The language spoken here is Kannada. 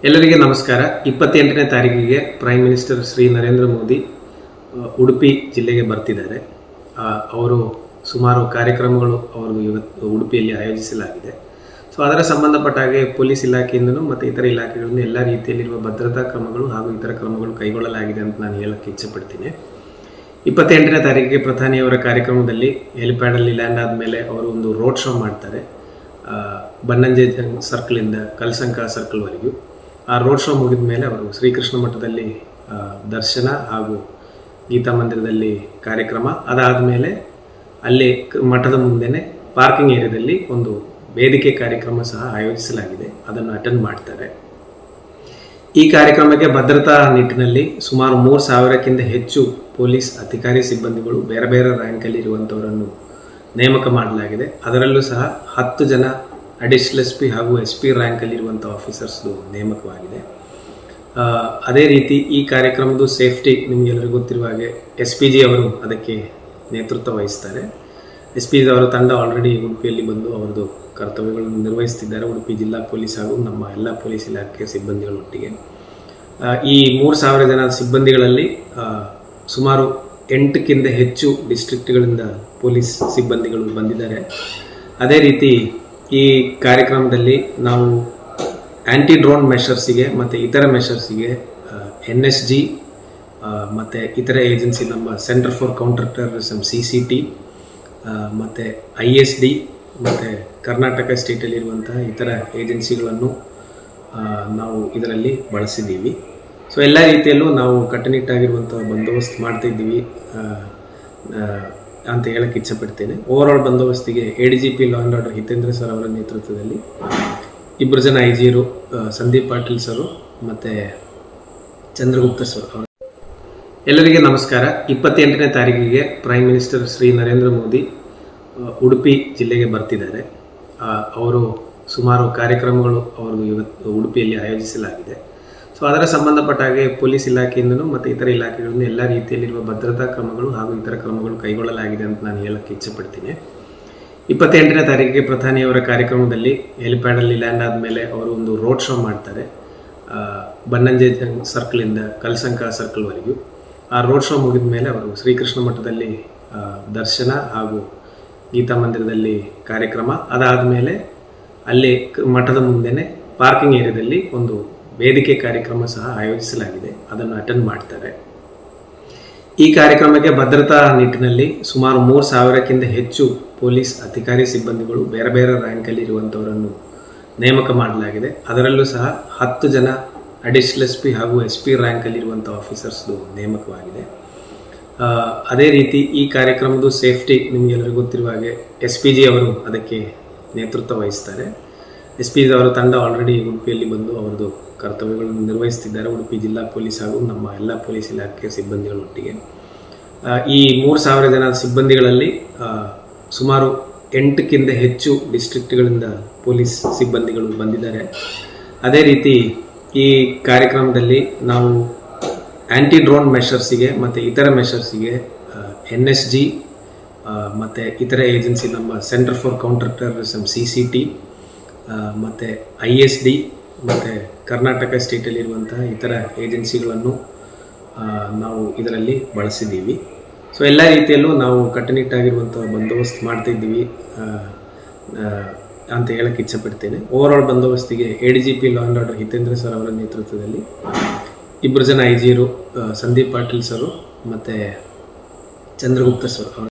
ಎಲ್ಲರಿಗೆ ನಮಸ್ಕಾರ. 28ನೇ ತಾರೀಕಿಗೆ ಪ್ರೈಮ್ ಮಿನಿಸ್ಟರ್ ಶ್ರೀ ನರೇಂದ್ರ ಮೋದಿ ಉಡುಪಿ ಜಿಲ್ಲೆಗೆ ಬರ್ತಿದ್ದಾರೆ. ಅವರು ಸುಮಾರು ಕಾರ್ಯಕ್ರಮಗಳು ಇವತ್ತು ಉಡುಪಿಯಲ್ಲಿ ಆಯೋಜಿಸಲಾಗಿದೆ. ಸೊ ಅದರ ಸಂಬಂಧಪಟ್ಟ ಹಾಗೆ ಪೊಲೀಸ್ ಇಲಾಖೆಯಿಂದಲೂ ಮತ್ತು ಇತರ ಇಲಾಖೆಗಳಿಂದ ಎಲ್ಲ ರೀತಿಯಲ್ಲಿರುವ ಭದ್ರತಾ ಕ್ರಮಗಳು ಹಾಗೂ ಇತರ ಕ್ರಮಗಳು ಕೈಗೊಳ್ಳಲಾಗಿದೆ ಅಂತ ನಾನು ಹೇಳಕ್ಕೆ ಇಚ್ಛೆಪಡ್ತೀನಿ. 28ನೇ ತಾರೀಕಿಗೆ ಪ್ರಧಾನಿಯವರ ಕಾರ್ಯಕ್ರಮದಲ್ಲಿ ಹೆಲಿಪ್ಯಾಡಲ್ಲಿ ಲ್ಯಾಂಡ್ ಆದಮೇಲೆ ಅವರು ಒಂದು ರೋಡ್ ಶೋ ಮಾಡ್ತಾರೆ. ಬನ್ನಂಜೆ ಸರ್ಕಲಿಂದ ಕಲ್ಸಂಕ ಸರ್ಕಲ್ವರೆಗೂ. ಆ ರೋಡ್ ಶೋ ಮುಗಿದ ಮೇಲೆ ಅವರು ಶ್ರೀಕೃಷ್ಣ ಮಠದಲ್ಲಿ ದರ್ಶನ ಹಾಗೂ ಗೀತಾ ಮಂದಿರದಲ್ಲಿ ಕಾರ್ಯಕ್ರಮ, ಅದಾದ ಮೇಲೆ ಅಲ್ಲಿ ಮಠದ ಮುಂದೆನೆ ಪಾರ್ಕಿಂಗ್ ಏರಿಯಾದಲ್ಲಿ ಒಂದು ವೇದಿಕೆ ಕಾರ್ಯಕ್ರಮ ಸಹ ಆಯೋಜಿಸಲಾಗಿದೆ. ಅದನ್ನು ಅಟೆಂಡ್ ಮಾಡ್ತಾರೆ. ಈ ಕಾರ್ಯಕ್ರಮಕ್ಕೆ ಭದ್ರತಾ ನಿಟ್ಟಿನಲ್ಲಿ ಸುಮಾರು 3,000ಕ್ಕಿಂತ ಹೆಚ್ಚು ಪೊಲೀಸ್ ಅಧಿಕಾರಿ ಸಿಬ್ಬಂದಿಗಳು ಬೇರೆ ಬೇರೆ ರ್ಯಾಂಕಲ್ಲಿ ಇರುವಂಥವರನ್ನು ನೇಮಕ ಮಾಡಲಾಗಿದೆ. ಅದರಲ್ಲೂ ಸಹ 10 ಜನ ಅಡಿಷನಲ್ SP ಹಾಗೂ SP ರ್ಯಾಂಕಲ್ಲಿರುವಂಥ ಆಫೀಸರ್ಸ್ದು ನೇಮಕವಾಗಿದೆ. ಅದೇ ರೀತಿ ಈ ಕಾರ್ಯಕ್ರಮದ ಸೇಫ್ಟಿ ನಿಮಗೆಲ್ಲರಿಗೂ ಗೊತ್ತಿರುವ ಹಾಗೆ SPG ಅವರು ಅದಕ್ಕೆ ನೇತೃತ್ವ ವಹಿಸ್ತಾರೆ. SPG ಅವರ ತಂಡ ಆಲ್ರೆಡಿ ಉಡುಪಿಯಲ್ಲಿ ಬಂದು ಅವರದು ಕರ್ತವ್ಯಗಳನ್ನು ನಿರ್ವಹಿಸ್ತಿದ್ದಾರೆ. ಉಡುಪಿ ಜಿಲ್ಲಾ ಪೊಲೀಸ್ ಹಾಗೂ ನಮ್ಮ ಎಲ್ಲ ಪೊಲೀಸ್ ಇಲಾಖೆ ಸಿಬ್ಬಂದಿಗಳೊಟ್ಟಿಗೆ ಈ 3,000 ಜನ ಸಿಬ್ಬಂದಿಗಳಲ್ಲಿ ಸುಮಾರು 8ಕ್ಕಿಂತ ಹೆಚ್ಚು ಡಿಸ್ಟ್ರಿಕ್ಟ್ಗಳಿಂದ ಪೊಲೀಸ್ ಸಿಬ್ಬಂದಿಗಳು ಬಂದಿದ್ದಾರೆ. ಅದೇ ರೀತಿ ಈ ಕಾರ್ಯಕ್ರಮದಲ್ಲಿ ನಾವು ಆ್ಯಂಟಿ ಡ್ರೋನ್ ಮೆಷರ್ಸಿಗೆ ಮತ್ತು ಇತರ ಮೆಷರ್ಸಿಗೆ NSG ಮತ್ತು ಇತರ ಏಜೆನ್ಸಿ ನಮ್ಮ centre for counter terrorism CCT ಮತ್ತು ISD ಮತ್ತು ಕರ್ನಾಟಕ ಸ್ಟೇಟಲ್ಲಿರುವಂತಹ ಇತರ ಏಜೆನ್ಸಿಗಳನ್ನು ನಾವು ಇದರಲ್ಲಿ ಬಳಸಿದ್ದೀವಿ. ಸೊ ಎಲ್ಲ ರೀತಿಯಲ್ಲೂ ನಾವು ಕಟ್ಟುನಿಟ್ಟಾಗಿರುವಂಥ ಬಂದೋಬಸ್ತ್ ಮಾಡ್ತಾಯಿದ್ದೀವಿ ಅಂತ ಹೇಳಕ್ಕೆ ಇಚ್ಛೆಪಡ್ತೇನೆ. ಓವರಾಲ್ ಬಂದೋಬಸ್ತಿಗೆ ADGP law and order Hitendra sir ಅವರ ನೇತೃತ್ವದಲ್ಲಿ 2 ಜನ IG ಸಂದೀಪ್ ಪಾಟೀಲ್ ಸರು ಮತ್ತು ಚಂದ್ರಗುಪ್ತ ಸರ್ ಅವರು. ಎಲ್ಲರಿಗೆ ನಮಸ್ಕಾರ. 28ನೇ ತಾರೀಕಿಗೆ ಪ್ರೈಮ್ ಮಿನಿಸ್ಟರ್ ಶ್ರೀ ನರೇಂದ್ರ ಮೋದಿ ಉಡುಪಿ ಜಿಲ್ಲೆಗೆ ಬರ್ತಿದ್ದಾರೆ. ಅವರು ಸುಮಾರು ಕಾರ್ಯಕ್ರಮಗಳು ಇವತ್ತು ಉಡುಪಿಯಲ್ಲಿ ಆಯೋಜಿಸಲಾಗಿದೆ. ಸೊ ಅದರ ಸಂಬಂಧಪಟ್ಟ ಹಾಗೆ ಪೊಲೀಸ್ ಇಲಾಖೆಯಿಂದಲೂ ಮತ್ತು ಇತರ ಇಲಾಖೆಗಳಿಂದ ಎಲ್ಲ ರೀತಿಯಲ್ಲಿರುವ ಭದ್ರತಾ ಕ್ರಮಗಳು ಹಾಗೂ ಇತರ ಕ್ರಮಗಳು ಕೈಗೊಳ್ಳಲಾಗಿದೆ ಅಂತ ನಾನು ಹೇಳಕ್ಕೆ ಇಚ್ಛೆಪಡ್ತೀನಿ. 28ನೇ ತಾರೀಕಿಗೆ ಪ್ರಧಾನಿಯವರ ಕಾರ್ಯಕ್ರಮದಲ್ಲಿ ಹೆಲಿಪ್ಯಾಡಲ್ಲಿ ಲ್ಯಾಂಡ್ ಆದಮೇಲೆ ಅವರು ಒಂದು ರೋಡ್ ಶೋ ಮಾಡ್ತಾರೆ. ಬನ್ನಂಜೆ ಸರ್ಕಲಿಂದ ಕಲ್ಸಂಕ ಸರ್ಕಲ್ವರೆಗೂ. ಆ ರೋಡ್ ಶೋ ಮುಗಿದ ಮೇಲೆ ಅವರು ಶ್ರೀಕೃಷ್ಣ ಮಠದಲ್ಲಿ ದರ್ಶನ ಹಾಗೂ ಗೀತಾ ಮಂದಿರದಲ್ಲಿ ಕಾರ್ಯಕ್ರಮ, ಅದಾದ ಮೇಲೆ ಅಲ್ಲಿ ಮಠದ ಮುಂದೆನೆ ಪಾರ್ಕಿಂಗ್ ಏರಿಯಾದಲ್ಲಿ ಒಂದು ವೇದಿಕೆ ಕಾರ್ಯಕ್ರಮ ಸಹ ಆಯೋಜಿಸಲಾಗಿದೆ. ಅದನ್ನು ಅಟೆಂಡ್ ಮಾಡ್ತಾರೆ. ಈ ಕಾರ್ಯಕ್ರಮಕ್ಕೆ ಭದ್ರತಾ ನಿಟ್ಟಿನಲ್ಲಿ ಸುಮಾರು 3,000ಕ್ಕಿಂತ ಹೆಚ್ಚು ಪೊಲೀಸ್ ಅಧಿಕಾರಿ ಸಿಬ್ಬಂದಿಗಳು ಬೇರೆ ಬೇರೆ ರ್ಯಾಂಕಲ್ಲಿ ಇರುವಂಥವರನ್ನು ನೇಮಕ ಮಾಡಲಾಗಿದೆ. ಅದರಲ್ಲೂ ಸಹ 10 ಜನ ಅಡಿಷನಲ್ SP ಹಾಗೂ SP ರ್ಯಾಂಕಲ್ಲಿರುವಂಥ ಆಫೀಸರ್ಸ್ದು ನೇಮಕವಾಗಿದೆ. ಅದೇ ರೀತಿ ಈ ಕಾರ್ಯಕ್ರಮದ ಸೇಫ್ಟಿ ನಿಮಗೆಲ್ಲರಿಗೂ ಗೊತ್ತಿರುವ ಹಾಗೆ SPG ಅವರು ಅದಕ್ಕೆ ನೇತೃತ್ವ ವಹಿಸ್ತಾರೆ. SPG ಅವರ ತಂಡ ಆಲ್ರೆಡಿ ಉಡುಪಿಯಲ್ಲಿ ಬಂದು ಅವರದು ಕರ್ತವ್ಯಗಳನ್ನು ನಿರ್ವಹಿಸ್ತಿದ್ದಾರೆ. ಉಡುಪಿ ಜಿಲ್ಲಾ ಪೊಲೀಸ್ ಹಾಗೂ ನಮ್ಮ ಎಲ್ಲ ಪೊಲೀಸ್ ಇಲಾಖೆ ಸಿಬ್ಬಂದಿಗಳೊಟ್ಟಿಗೆ ಈ 3,000 ಜನ ಸಿಬ್ಬಂದಿಗಳಲ್ಲಿ ಸುಮಾರು 8ಕ್ಕಿಂತ ಹೆಚ್ಚು ಡಿಸ್ಟ್ರಿಕ್ಟ್ಗಳಿಂದ ಪೊಲೀಸ್ ಸಿಬ್ಬಂದಿಗಳು ಬಂದಿದ್ದಾರೆ. ಅದೇ ರೀತಿ ಈ ಕಾರ್ಯಕ್ರಮದಲ್ಲಿ ನಾವು ಆ್ಯಂಟಿ ಡ್ರೋನ್ ಮೆಷರ್ಸಿಗೆ ಮತ್ತು ಇತರ ಮೆಷರ್ಸಿಗೆ NSG ಮತ್ತು ಇತರ ಏಜೆನ್ಸಿ ನಮ್ಮ centre for counter terrorism CCT ಮತ್ತು ISD ಮತ್ತು ಕರ್ನಾಟಕ ಸ್ಟೇಟಲ್ಲಿರುವಂತಹ ಇತರ ಏಜೆನ್ಸಿಗಳನ್ನು ನಾವು ಇದರಲ್ಲಿ ಬಳಸಿದ್ದೀವಿ. ಸೊ ಎಲ್ಲ ರೀತಿಯಲ್ಲೂ ನಾವು ಕಟ್ಟುನಿಟ್ಟಾಗಿರುವಂಥ ಬಂದೋಬಸ್ತ್ ಮಾಡ್ತಾಯಿದ್ದೀವಿ ಅಂತ ಹೇಳಕ್ಕೆ ಇಚ್ಛೆಪಡ್ತೇನೆ. ಓವರಾಲ್ ಬಂದೋಬಸ್ತಿಗೆ ADGP law and order Hitendra sir ಅವರ ನೇತೃತ್ವದಲ್ಲಿ 2 ಜನ IG ಸಂದೀಪ್ ಪಾಟೀಲ್ ಸರು ಮತ್ತು ಚಂದ್ರಗುಪ್ತ ಸರ್ ಅವರು.